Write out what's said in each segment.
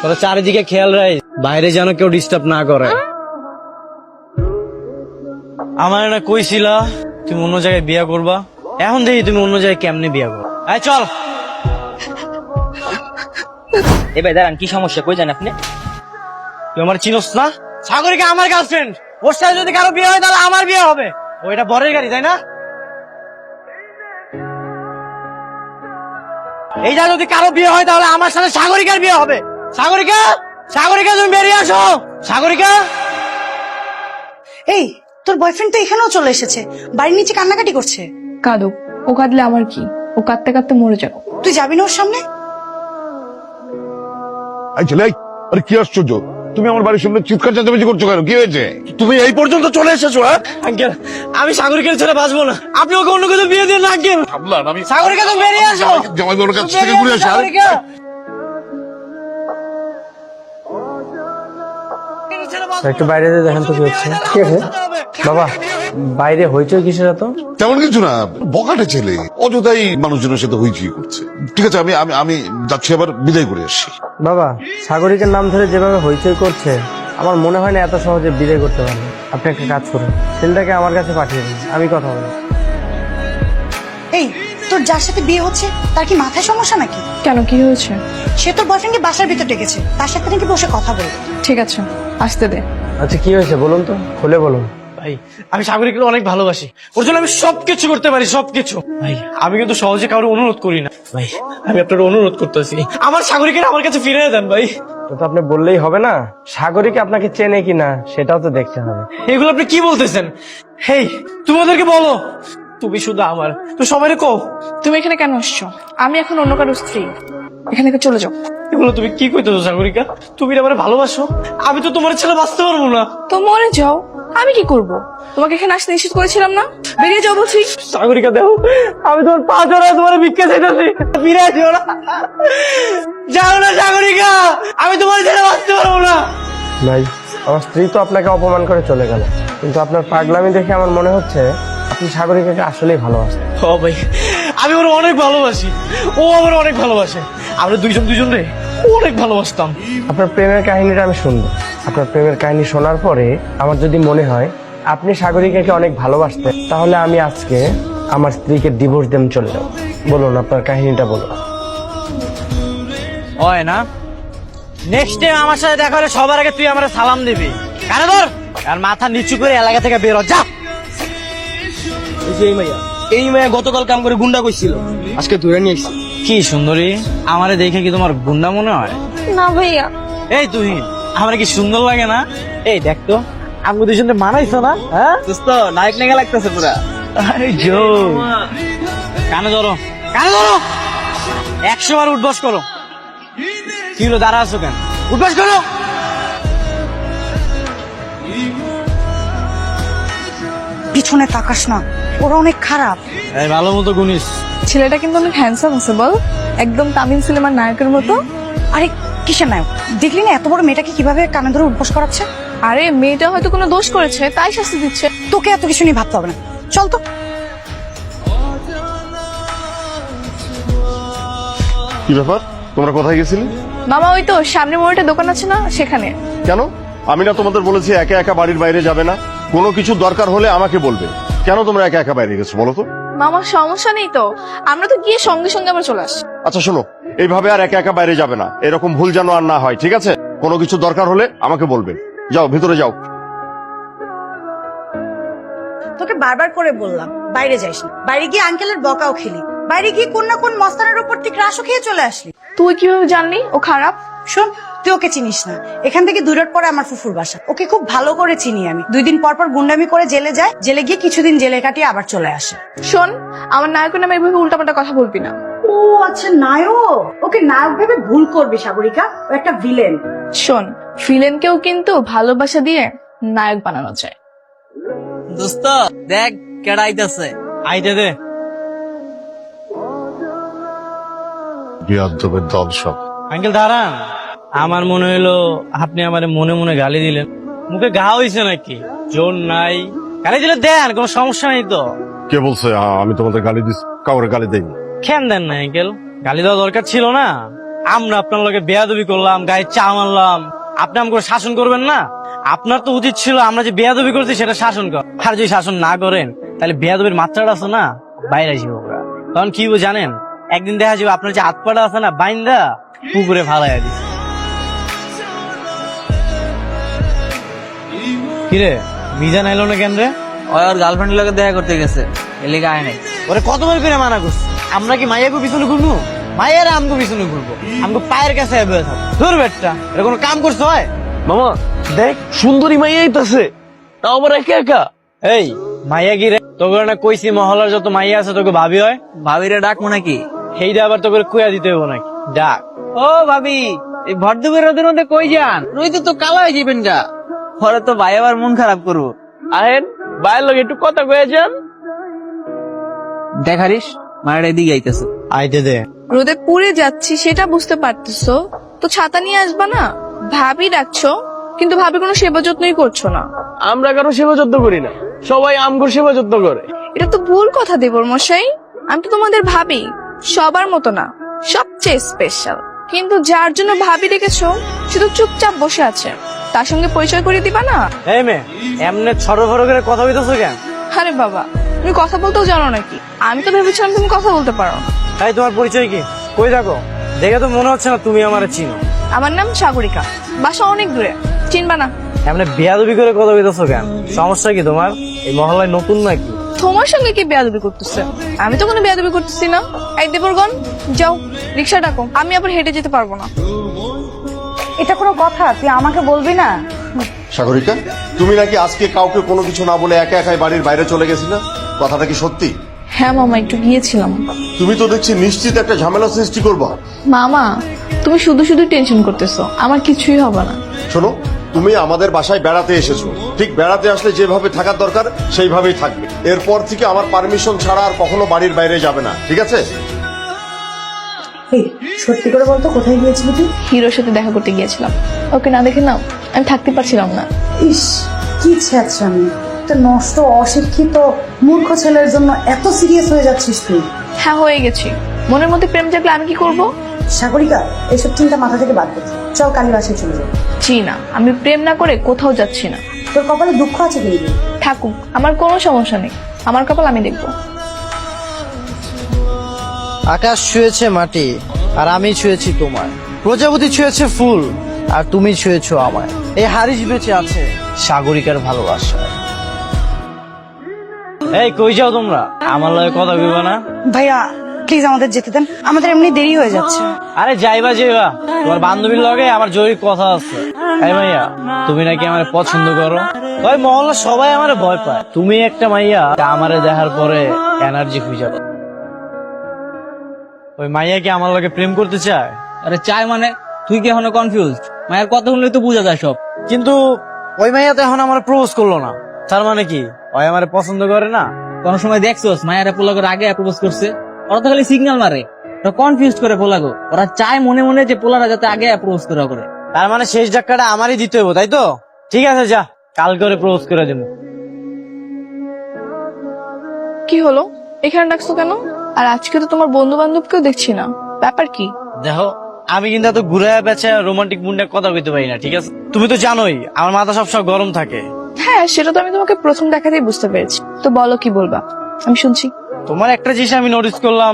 তোরা চারিদিকে খেয়াল রাখ, বাইরে যেন কেউ ডিস্টার্ব না করে। আমার না কইছিলা তুমি অন্য জায়গায় বিয়ে করবা, এখন দেখি তুমি অন্য জায়গায় কেমনে বিয়ে করো। এই চল। এ ভাই দাঁড়ান, কি সমস্যা, কই যান আপনি? তুই আমার চিনোস না? সাগরিকা আমার গার্লফ্রেন্ড, ওর সাথে যদি কারো বিয়ে হয় তাহলে আমার বিয়ে হবে। ওইটা বরের গাড়ি, তাই না? এইটা যদি কারো বিয়ে হয় তাহলে আমার সাথে সাগরিকার বিয়ে হবে। সাগরিকা, সাগরিকা তুমি বেরিয়ে আসো। সাগরিকা, এই তোর বয়ফ্রেন্ড তো এখানেও চলে এসেছে, বাড়ির নিচে কান্নাকাটি করছে। কাঁদুক, ও কাঁদলে আমার কি? ও কাঁদতে কাঁদতে মরে যাবো। তুই যাবি না ওর সামনে? এই ছেলে, আরে কি আশ্চর্য, তুমি আমার বাড়ির সামনে চিৎকার চেঁচামেচি করছো কেন? কি হয়েছে? তুমি এই পর্যন্ত চলে এসেছো? আঙ্কেল, আমি সাগরিকার ছেড়ে বাঁচবো না, আপনি ওকে অন্য কোথাও বিয়ে দিন না আঙ্কেল। আমি সাগরিকা তুমি বেরিয়ে আসো। জামাই বাবুর কাছ থেকে ঘুরে আসি। সাগরিকা, একটু বাইরে দিয়ে দেখেন তো কি হচ্ছে। কি আছে বাবা? বাইরে হইচই কিসের এত? তেমন কিছু না, বকাটে ছেলে অযথাই মানুষজনের সাথে হইচই করছে। ঠিক আছে, আমি আমি আমি যাচ্ছি, আবার বিদায় করে আসছি। বাবা, সাগরিকের নাম ধরে যেভাবে হইচই করছে আমার মনে হয় না এত সহজে বিদায় করতে পারবে। আপনি একটা কাজ করুন, ছেলেটাকে আমার কাছে পাঠিয়ে দিন, আমি কথা বলবো। এই তোর যার সাথে বিয়ে হচ্ছে তার কি মাথায় সমস্যা নাকি? কেন, কি হয়েছে? সে তোর বয়ফ্রেন্ডকে বাসার ভিতর ডেকেছে, তার সাথে নাকি বসে কথা বলবে। ঠিক আছে, আসতে দে। আচ্ছা কি হয়েছে বলুন তো, খুলে বলুন। ভাই আমি সাগরিকাকে অনেক ভালোবাসি, ওর জন্য আমি সবকিছু করতে পারি, সবকিছু। ভাই আমি কিন্তু সহজে কারো অনুরোধ করি না। ভাই আমি আপনার অনুরোধ করতেছি, আমার সাগরিকার আমার কাছে ফিরিয়ে দেন ভাই। তো আপনি বললেই হবে না, সাগরিক আপনাকে চেনে কিনা সেটাও তো দেখতে হবে। এগুলো আপনি কি বলতেছেন? হেই তুমি ওদেরকে বলো তুমি শুধু আমার, তো সবাই কো। তুমি এখানে কেন আসছো? আমি এখন অন্য কারো স্ত্রী, এখান থেকে চলে যাও। এগুলো তুমি কি কইতেছো সাগরিকা? তুমি আমার ভালোবাসো, আমি তো তোমার ছেলে বাঁচতে পারবো না। তো মরে যাও, আমি কি করব? তোমাকে এখানে আসতে নিষেধ করেছিলাম না? বেরিয়ে যাও বলছি। সাগরিকা দেখো, আমি তোমার পা ধরে তোমার ভিক্ষা চাইতেছি, ফিরে আসিও না, যাও না সাগরিকা, আমি তোমার ছেলে বাঁচতে পারবো না। ভাই, আমার স্ত্রী তো আপনাকে অপমান করে চলে গেল, কিন্তু আপনার পাগলামি দেখে আমার মনে হচ্ছে আপনি সাগরিকাকে আসলেই ভালোবাসেন। ও ভাই, আমি ওর অনেক ভালোবাসি, ও আমার অনেক ভালোবাসে, আমরা দুইজন দুইজনে অনেক ভালোবাসতাম। আপনার প্রেমের কাহিনীটা আমি শুনবো। আপনার প্রেমের কাহিনী শোনার পরে আমার যদি মনে হয় আপনি সাগরিকাকে অনেক ভালোবাসতেন, তাহলে আমি আজকে আমার স্ত্রীকে ডিভোর্স দিয়ে চলে যাব। বলুন আপনার কাহিনীটা বলুন। হয় না, নেক্সট টাইম আমার সাথে দেখা হলে সবার আগে তুই আমার সালাম দিবি। কানে ধর আর মাথা নিচু করে এলাকা থেকে বের হ, যা। এই মাইয়া গতকাল কাম করে গুন্ডা কইছিল, আজকে ধরে নিয়ে আসছি। কি সুন্দরী, আমারে দেখে কি তোমার গুন্ডা মনে হয়? না ভাইয়া। এই তুই, আমার কি সুন্দর লাগে না? এই দেখ তো, আমি দুজনে মানাইছো না? হ্যাঁ দোস্ত, নায়ক নেগা লাগতেছে পুরা। কানে ধরো, কানে ধরো, 100 বার উঠবস করো। কি হলো, দাঁড়া আছো কেন? উঠবস করো। পিছনে তাকাস না, ওরা অনেক খারাপ। এই ভালো মতো গুনিস। ছেলেটা কিন্তু অনেক হ্যান্ডসাম আছে, বল, একদম তামিল সিনেমার নায়কের মতো। আরে কিসের নায়ক? দেখলি না এত বড় মেয়েটাকে কিভাবে কানে ধরে উঠবোস করাচ্ছে? আরে মেয়েটা হয়তো কোনো দোষ করেছে, তাই শাস্তি দিচ্ছে। তোকে এত কিছু নিয়ে ভাবতে হবে না, চল তো। কি ব্যাপার, তোমরা কোথায় গেছিলে? মামা, ওই তো সামনে মোড়ে দোকান আছে না, সেখানে। কেন? আমি না তোমাদের বলেছি একা একা বাড়ির বাইরে যাবে না? কোনো কিছু দরকার হলে আমাকে বলবে। কেন তোমরা একা একা বাইরে গেছো বলো তো? মামা সমস্যা নেই তো, আমরা তো গিয়ে সঙ্গে সঙ্গে আমরা চলে আসি। আচ্ছা শোনো, এইভাবে আর একা একা বাইরে যাবে না, এরকম ভুল যেন আর না হয়, ঠিক আছে? কোনো কিছু দরকার হলে আমাকে বলবে। যাও ভিতরে যাও। তোকে বারবার করে বললাম বাইরে যাইস না, বাইরে গিয়ে আঙ্কেলের বকাও খেলি, বাইরে গিয়ে কোন না কোন মস্তানের উপর তুই ক্রাশও খেয়ে চলে আসলি। তুই কিভাবে জানলি ও খারাপ? শোন, তুই ওকে চিনিস না, এখান থেকে 2 রোড পরে আমার ফুফুর বাসা, ওকে খুব ভালো করে চিনি আমি। 2 দিন পর পর গুন্ডামি করে জেলে যায়, জেলে গিয়ে কিছুদিন জেলে কাটিয়ে আবার চলে আসে। শোন, আমার নায়কের নামে এভাবে উল্টাপাল্টা কথা বলবি না। ও আচ্ছা, নায়ক? ওকে নায়ক ভেবে ভুল করবি সাগরিকা, ও একটা ভিলেন। শোন, ভিলেনকেও কিন্তু ভালোবাসা দিয়ে নায়ক বানানো যায়। দোস্ত দেখ কেডা আইতাছে। আইতে দে। বিয়াদ্দবের দল সব। আঙ্কেল দাঁড়ান, আমার মনে হলো আপনি আমার মনে মনে গালি দিলেন। মুখে ঘা হইছে নাকি? জোর নাই, গালি দিলে দেন, কোনো সমস্যা নেই তো। কে বলছে আমি তোমাদের গালি দিস? কাউরে গালি দেইনি। কেন দেন না আঙ্কেল? গালি দেওয়া দরকার ছিল না? আমরা আপনার লগে বেয়াদবি করলাম, গায়ে চা মারলাম, আপনি আমাকে শাসন করবেন না? আপনার তো উচিত ছিল আমরা যে বেয়াদবি করছি সেটা শাসন কর। আর যদি শাসন না করেন তাহলে বেয়াদবির মাত্রাটা আছে না বাইরে আসবে। তখন কি হইবো জানেন? একদিন দেখা যাবে আপনার যে হাত পাটা আছে না বাইন্দা পুকুরে ফালাইয়া দিচ্ছে। কিরে মিজান এলো না কেন রে? ওর গার্লফ্রেন্ডের লগে দেখা করতে গেছে, এলিগা আয় নাই। ওরে কতবার করে মানা করছি, আমরা কি মাইয়াকে পিছনে ঘুরবো? মাইয়ারা আমগো পিছনে ঘুরবো, আমগো পায়ের কাছে তোর বেটটা এটা কোনো কাম করছো হয়? মামা দেখ সুন্দরী মাইয়াই তাছে, তাও আবার একা একা। এই মাইয়া কি রে? তোকে না কইছি মহলার যত মাইয়া আছে তোকে ভাবি হয়। ভাবিরে ডাকবো নাকি? সেইটা আবার তোকে কুয়া দিতে হবো নাকি? ডাক। ও ভাবি, এই ভরদুপুরের রোদের মধ্যে কই যান? রোদ তো কালো হয়ে যাবেন গা। পরে তো ভাই আবার মন খারাপ করবো। আহেন বাইরের লোক একটু কথা কয়ে যান। দেখারিস মায়ের এদিকে আইতেছে। আইতে দে। রোদে পুড়ে যাচ্ছি সেটা বুঝতে পারতেছো তো ছাতা নিয়ে আসবা না? ভাবি ডাকছো কিন্তু ভাবি কোনো সেবা যত্নই করছো না। আমরা কারো সেবা যত্ন করি না, সবাই আমগোর সেবা যত্ন করে। এটা তো ভুল কথা দেবর মশাই। আমি তো তোমাদের ভাবি, সবার মতো না, সবচেয়ে স্পেশাল। কিন্তু যার জন্য ভাবি ডেকেছো সে তো চুপচাপ বসে আছে, তার সঙ্গে পরিচয় করিয়ে দিবা না? এই মেয়ে এমনি ছড়ো ফড়ো করে কথা বলতেছো কেন? আরে বাবা, তুমি কথা বলতেও জানো নাকি? আমি তো ভেবেছিলাম তুমি কথা বলতে পারো না। তাই তোমার পরিচয় কি? কই থাকো? দেখে তো মনে হচ্ছে না তুমি আমার চিনো। আমার নাম সাগরিকা, বাসা অনেক দূরে, চিনবা না। এমনি বেয়াদবি করে কথা বলতেছো কেন? সমস্যা কি তোমার? এই মহল্লায় নতুন নাকি? তোমার সঙ্গে কি বেয়াদবি করতেছে? আমি তো কোনো বেয়াদবি করতেছি না। এই দেবরগণ যাও রিক্সা ডাকো, আমি আবার হেঁটে যেতে পারবো না। এটা কোনো কথা? তুই আমাকে বলবি না? সাগরিকা, তুমি নাকি আজকে কাউকে কোনো কিছু না বলে একা একাই বাড়ির বাইরে চলে গেছিলে, কথাটা কি সত্যি? হ্যাঁ মামা, একটু গিয়েছিলাম। তুমি তো দেখছি নিশ্চিত একটা ঝামেলা সৃষ্টি করবা। মামা তুমি শুধু শুধু টেনশন করতেছো, আমার কিছুই হবে না। শোনো, তুমি আমাদের বাসায় বেড়াতে এসেছো, ঠিক বেড়াতে আসলে যেভাবে থাকার দরকার সেইভাবেই থাকবে। এরপর থেকে আমার পারমিশন ছাড়া আর কখনো বাড়ির বাইরে যাবে না, ঠিক আছে? এই সত্যি করে বলতো কোথায় গিয়েছিলি তুই? হিরোর সাথে দেখা করতে গিয়েছিলাম, ওকে না দেখে না আমি থাকতে পারছিলাম না। ইস কি ছ্যাঁচড়ামি! একটা নষ্ট অশিক্ষিত মূর্খ ছেলের জন্য এত সিরিয়াস হয়ে যাচ্ছিস তুই? হ্যাঁ হয়ে গেছি। মনের মধ্যে প্রেম জাগলে আমি কি করব? সাগরিকা, এসব চিন্তা মাথা থেকে বাদ দে। চল কালী বাসায় চলে যাবো। জি না, আমি প্রেম না করে কোথাও যাচ্ছি না। তোর কপালে দুঃখ আছে কিন্তু। থাকুক, আমার কোনো সমস্যা নেই, আমার কপাল আমি দেখবো। আকাশ ছুঁয়েছে মাটি আর আমি ছুঁয়েছি তোমায়, প্রজাপতি ছুঁয়েছে ফুল আর তুমি ছুঁয়েছো আমায়। এই হারিস বেঁচে আছে সাগরিকার ভালোবাসা। এই কই যাও তোমরা? আমার লগে কথা কইবা না? ভাইয়া প্লিজ আমাদের যেতে দেন, আমাদের এমনি দেরি হয়ে যাচ্ছে। আরে যাইবা যাইবা, তোমার বান্ধবীর লগে আমার জরুরি কথা আছে। এই মাইয়া, তুমি নাকি আমারে পছন্দ করো? ওই মহল্লা সবাই আমারে ভয় পায়। তুমি একটা মাইয়া আমারে দেখার পরে এনার্জি খুঁজে পাও। ওই মাইয়া কি আমার লগে প্রেম করতে চায়? আরে চাই মানে? তুই কি এখনো কনফিউজ? মায়ের কথা শুনলে তো বোঝা যায় সব। কিন্তু ওই মাইয়া তো এখন আমার প্রপোজ করলো না, তার মানে কি ওই আমারে পছন্দ করে না? কোন সময় দেখছোস মায়ের পোলাগোর আগে প্রপোজ করছে? ওরা তো খালি সিগন্যাল মারে, ওরা কনফিউজ করে পোলাগো। ওরা চায় মনে মনে যে পোলারা যাতে আগে প্রপোজ করে। তার মানে শেষ ধাক্কাটা আমারই দিতে হবো, তাই তো? ঠিক আছে যা, কাল করে প্রপোজ করে দেবো। কি হলো, এখানে ডাকছো কেন? আর আজকে তো তোমার বন্ধু বান্ধবকেও দেখছি না, ব্যাপার কি? দেখো আমি কিন্তু এত ঘুরে বেচে রোমান্টিক মুন্ডে কথা কইতে পারি না, ঠিক আছে? তুমি তো জানোই আমার মাথা সবসময় গরম থাকে। হ্যাঁ সেটা তো আমি তোমাকে প্রথম দেখাতেই বুঝতে পেরেছি। তো বলো কি বলবা, আমি শুনছি। তোমার একটা জিনিস আমি নোটিস করলাম,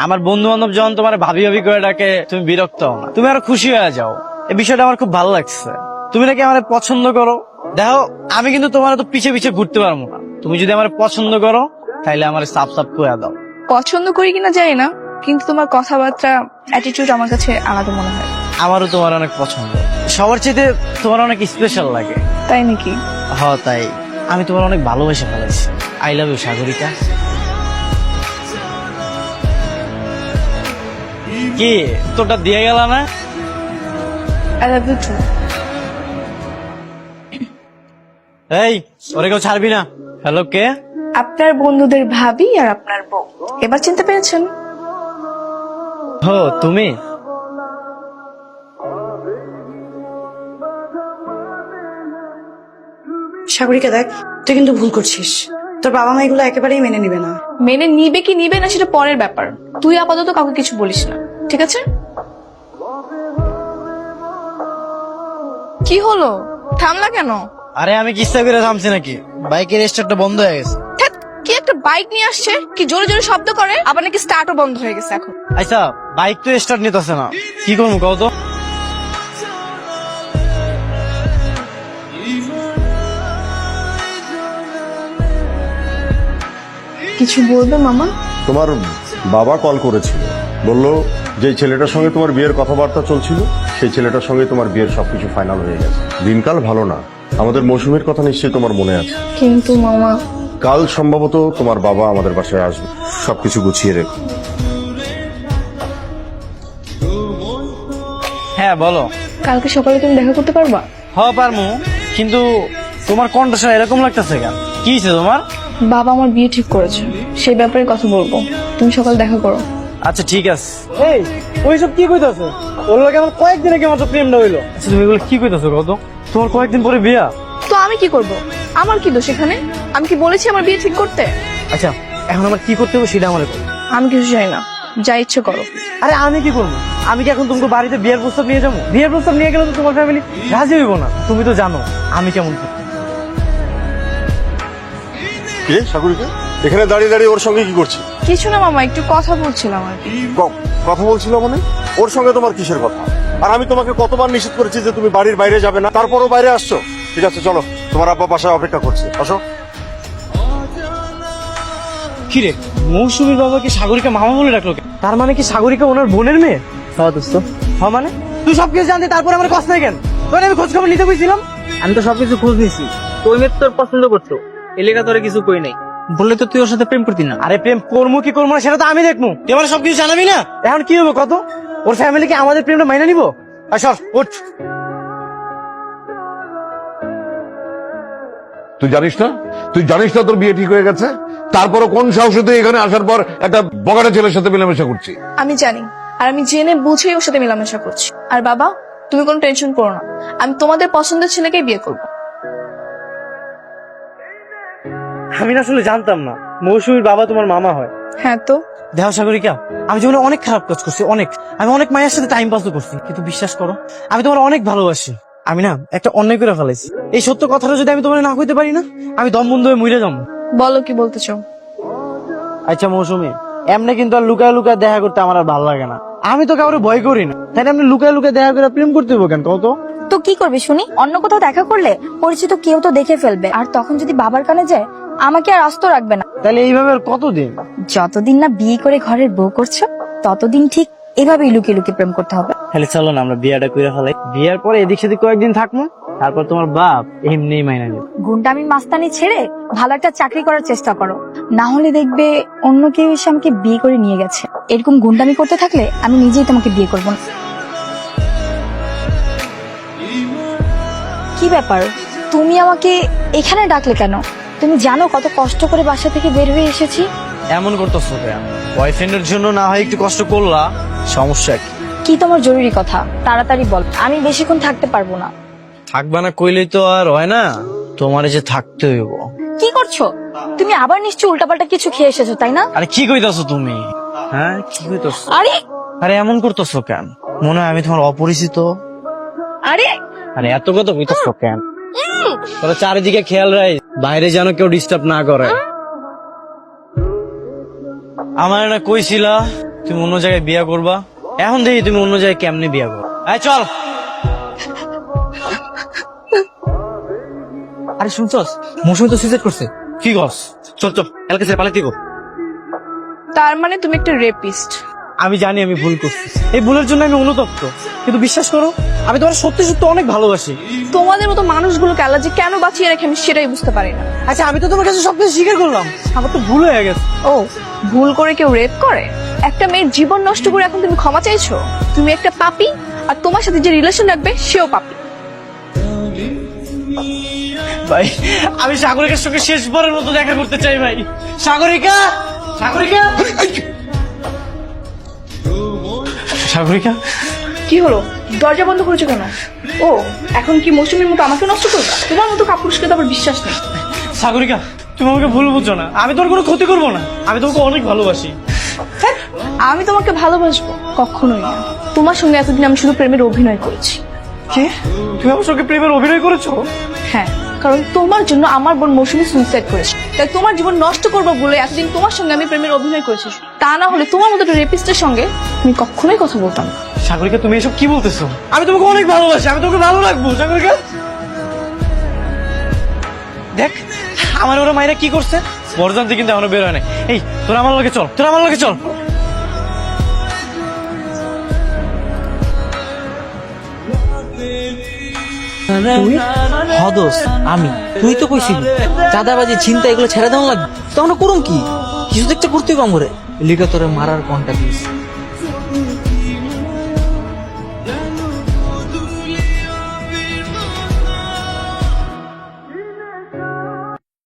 আমার বন্ধু বান্ধব যখন তোমার ভাবি ভাবি করে ডাকে তুমি বিরক্ত হও না, তুমি আরো খুশি হয়ে যাও। এই বিষয়টা আমার খুব ভালো লাগছে। তুমি নাকি আমার পছন্দ করো। দেখো আমি কিন্তু তোমার তো পিছে পিছে ঘুরতে পারবো না। তুমি যদি আমার পছন্দ করো তাহলে আমার সাপ সাপ করে দাও। পছন্দ করি কিনা জানি না, কিন্তু তোমার কথাবার্তা, অ্যাটিটিউড আমার কাছে আলাদা মনে হয়। আমারও তোমার অনেক পছন্দ, সবার চেয়ে তোমার অনেক স্পেশাল লাগে। তাই নাকি? হ তাই, আমি তোমার অনেক ভালোবেসে ফেলেছি। I love you Sagarika. কি তোরটা দিয়ে গেল না? I love you too. এই ওরে কেউ ছাড়বি না। হ্যালো কে? আপনার বন্ধুদের ভাবি আর আপনার বউ, এবার চিনতে পেরেছেন? হো তুমি? সাগরিকা দেখ, তুই কিন্তু ভুল করছিস। তোর বাবা মা এগুলো একেবারেই মেনে নিবে না। মেনে নিবে কি নিবে না সেটা পরের ব্যাপার। তুই আপাতত কাউকে কিছু বলিস না, ঠিক আছে? কি হলো, থামলা কেন? আরে আমি কিস্তা করে থামছি নাকি, বাইকের স্টার্টটা বন্ধ হয়ে গেছে। ধ্যাৎ, কি একটা বাইক নিয়ে আসছে, কি জোরে জোরে শব্দ করে, আবার নাকি স্টার্টও বন্ধ হয়ে গেছে এখন। আচ্ছা বাইক তো স্টার্ট নিতেছে না, কি করবো কও তো? কিছু বলবে মামা? তোমার বাবা কল করেছিল, বলল যে ছেলেটার সঙ্গে তোমার বিয়ের কথাবার্তা চলছিল সেই ছেলেটার সঙ্গে তোমার বিয়ের সবকিছু ফাইনাল হয়ে গেছে। দিনকাল ভালো না, আমাদের মৌসুমীর কথা নিশ্চয়ই তোমার মনে আছে। কিন্তু মামা, কাল সম্ভবত তোমার বাবা আমাদের বাসায় আসবে, সবকিছু গুছিয়ে রেখো। হ্যাঁ বলো। কালকে সকালে তুমি দেখা করতে পারবা? পারমু, কিন্তু তোমার কণ্ঠস্বর এরকম লাগতেছে কেন? কি হয়েছে তোমার? বাবা আমার বিয়ে ঠিক করেছে, সেই ব্যাপারে কথা বলবো, তুমি সকাল দেখা করো। আচ্ছা ঠিক আছে। এই ওইসব কি কইতাছো? ওর লাগে আমার কয়েকদিন আগে মাত্র প্রেমটা হইলো। আচ্ছা তুমি এগুলো কি কইতাছো কত? তোমার কয়েকদিন পরে বিয়া। তো আমি কি করব? আমার কি দোষ এখানে? আমি কি বলেছি আমার বিয়ে ঠিক করতে? আচ্ছা এখন আমার কি করতে হবে সেটা আমার বলো। আমি কিছু চাই না, যা ইচ্ছে করো। আরে আমি কি করবো? আমি কি এখন তোমাকে বাড়িতে বিয়ের প্রস্তাব নিয়ে যাবো? বিয়ের প্রস্তাব নিয়ে গেলে তো তোমার ফ্যামিলি রাজি হইব না। তুমি তো জানো আমি কেমন করি। কে সাগরিকা এখানে দাঁড়িয়ে দাঁড়িয়ে ওর সঙ্গে কি করছি? কিছু না মামা, একটু কথা বলছিলাম আর কি। কথা বলছিল মানে? ওর সঙ্গে তোমার কিসের কথা? আর আমি তোমাকে কতবার নিষেধ করেছি যে তুমি বাড়ির বাইরে যাবে না, তারপরও বাইরে আসছো। ঠিক আছে চলো, তোমার আব্বা বাসায় অপেক্ষা করছে, আসো। কি রে, মৌসুমীর বাবাকে সাগরিকা মামা বলে ডাকলো কেন? তার মানে কি সাগরিকা ওনার বোনের মেয়ে? হ্যাঁ দোস্ত। হ্যাঁ মানে তুই সবকিছু জানতে তারপর আমার কষ্ট নাই কেন? তোর আমি খোঁজ খবর নিতে বলছিলাম। আমি তো সবকিছু খোঁজ নিছি, তোর মেয়ে তোর পছন্দ করছো, এলাকা তোরে কিছু কই নাই, বললে তো তুই ওর সাথে প্রেম করতি না। আরে প্রেম করবো কি করবো না সেটা তো আমি দেখবো, তুই আমার সবকিছু জানাবি না। এখন কি হবে কত? ওর ফ্যামিলি কি আমাদের প্রেমটা মাইনা নিবো? আর সর উঠ। তুই জানিস না তোর বিয়ে ঠিক হয়ে গেছে? তারপরও কোন সাহসে তুই এখানে আসার পর একটা বগাটা ছেলের সাথে মেলামেশা করছি? আমি জানি, আর আমি জেনে বুঝেই ওর সাথে মেলামেশা করছি। আর বাবা, তুমি কোনো টেনশন করো না, আমি তোমাদের পছন্দের ছেলেকেই বিয়ে করবো। আমি না আসলে জানতাম না মৌসুমীর বাবা তোমার মামা হয়। হ্যাঁ তো, দেহ সাগরিকা, আমি জীবনে অনেক খারাপ কাজ করছি, আমি অনেক মায়ের সাথে টাইম পাসও করছি, কিন্তু বিশ্বাস করো আমি তোমার অনেক ভালোবাসি। আমি না একটা অন্যায় করে ফেলাইছি, এই সত্য কথাটা যদি আমি তোমার না কইতে পারি না, আমি দম বন্ধ হয়ে মরে যাবো। বলো কি বলতে চাও? আচ্ছা মৌসুমী, এমনি কিন্তু আর লুকায় লুকায় দেখা করতে আমার আর ভালো লাগে না। আমি তো কাউরে ভয় করি না, তাই আমি লুকায় লুকায় দেখা করে প্রেম করতে হবো কেন কত? তো কি করবে শুনি? অন্য কোথাও দেখা করলে পরিচিত কেউ তো দেখে ফেলবে, আর তখন যদি বাবার কানে যায় আমাকে আর আস্ত রাখবে না। তাহলে এইভাবে আর কতদিন? যতদিন না বিয়ে করে ঘরের বউ করছো ততদিন ঠিক এভাবেই লুকিয়ে লুকিয়ে প্রেম করতে হবে। তাহলে চলো না আমরা বিয়েটা করে ফেলাই, বিয়ের পরে এদিক সেদিক কয়েকদিন থাকবো, তারপর তোমার বাপ এমনি মাইনা নেবে। গুন্ডামি মাস্তানি ছেড়ে ভালো একটা চাকরি করার চেষ্টা করো, না হলে দেখবে অন্য কেউ এসে আমাকে বিয়ে করে নিয়ে গেছে। এরকম গুন্ডামি করতে থাকলে আমি নিজেই তোমাকে বিয়ে করবো না। কি ব্যাপার, তুমি আমাকে এখানে ডাকলে কেন? তুমি জানো কত কষ্ট করে বাসা থেকে বের হয়ে এসেছি? এমন করতেছো কেন? বয়ফ্রেন্ডের জন্য না হয় একটু কষ্ট করলা, সমস্যা কি? কি তোমার জরুরি কথা তাড়াতাড়ি বল, আমি বেশিক্ষণ থাকতে পারবো না। থাকবা না কইলেই তো আর হয় না, তোমার যে থাকতে হইব। কি করছো তুমি? আবার নিশ্চয়ই উল্টাপাল্টা কিছু খেয়ে এসেছো তাই না? আরে কি কইতাছো তুমি? হ্যাঁ কি কইতাছো? আরে আরে এমন করতেছো কেন? মনে হয় আমি তোমার অপরিচিত। আরে আরে এত কথা কইতাছো কেন? তোরা চারিদিকে খেয়াল রাখ, বাইরে যেন কেউ ডিস্টার্ব না করে। আমার না কইছিলা তুমি অন্য জায়গায় বিয়া করবা, এখন দেখি তুমি অন্য জায়গায় কেমনে বিয়া করো। এই চল। আরে শুনছস, মৌসুমী তো সুইসাইড করছে। কি কস? চল চল এলাকা ছেড়ে পালাইতে গো। তার মানে তুমি একটা রেপিস্ট? আমি জানি আমি ভুল করছি, এই ভুলের জন্য আমি অনুতপ্ত, কিন্তু বিশ্বাস করো আমি তোমার সত্যি সত্যি অনেক ভালোবাসি। তোমাদের মতো মানুষগুলোকে আল্লাহ যে কেন বাঁচিয়ে রেখে আমি সেটাই বুঝতে পারি না। আচ্ছা আমি তো তোমার কাছে সবকিছু স্বীকার করলাম, আমার তো ভুল হয়ে গেছে। ও, ভুল করে কেউ রেপ করে? একটা মেয়ের জীবন নষ্ট করে এখন তুমি ক্ষমা চাইছো? তুমি একটা পাপী, আর তোমার সাথে যে রিলেশন রাখবে সেও পাপী। ভাই আমি সাগরিকার সঙ্গে শেষবারের মতো দেখা করতে চাই ভাই। সাগরিকা, সাগরিকা, সাগরিকা। কি হলো, দরজা বন্ধ করেছো কেন? ও, এখন কি মৌসুমীর মতো আমাকে নষ্ট করবে? তোমার মতো কাপুরুষকে তো আবার বিশ্বাস নেই। সাগরিকা তুমি আমাকে ভুল বুঝছো না, আমি তোমার কোনো ক্ষতি করবো না, আমি তোমাকে অনেক ভালোবাসি। আমি তোমাকে ভালোবাসবো? কখনোই না। তোমার সঙ্গে এতদিন আমি শুধু প্রেমের অভিনয় করেছি। কে তুমি আমার সঙ্গে প্রেমের অভিনয় করেছো? হ্যাঁ, কারণ তোমার জন্য আমার বোন মৌসুমী সুইসাইড করেছে, তাই তোমার জীবন নষ্ট করবো বলে এতদিন তোমার সঙ্গে আমি প্রেমের অভিনয় করেছি। তা না হলে তোমার মতো রেপিস্টের সঙ্গে আমি কখনোই কথা বলতাম না। সাগরিকা তুমি এসব কি বলতেছো? আমি তোমাকে অনেক ভালোবাসি, আমি তোমাকে ভালো রাখবো সাগরিকা। দেখ আমার ওরা মায়েরা কি করছে, বরজান্তি কিন্তু এখনো বের হয় নাই। এই তোরা আমার লগে চল, তোরা আমার লগে চল। হদস আমি, তুই তো কইছিলি চাঁদাবাজি চিন্তা এগুলো ছেড়ে দেওয়া লাগবে, তো আমরা করুম কি? কিছু তো একটা করতেই কম করে লিখে তোরে মারার কন্ট্যাক্ট দিস।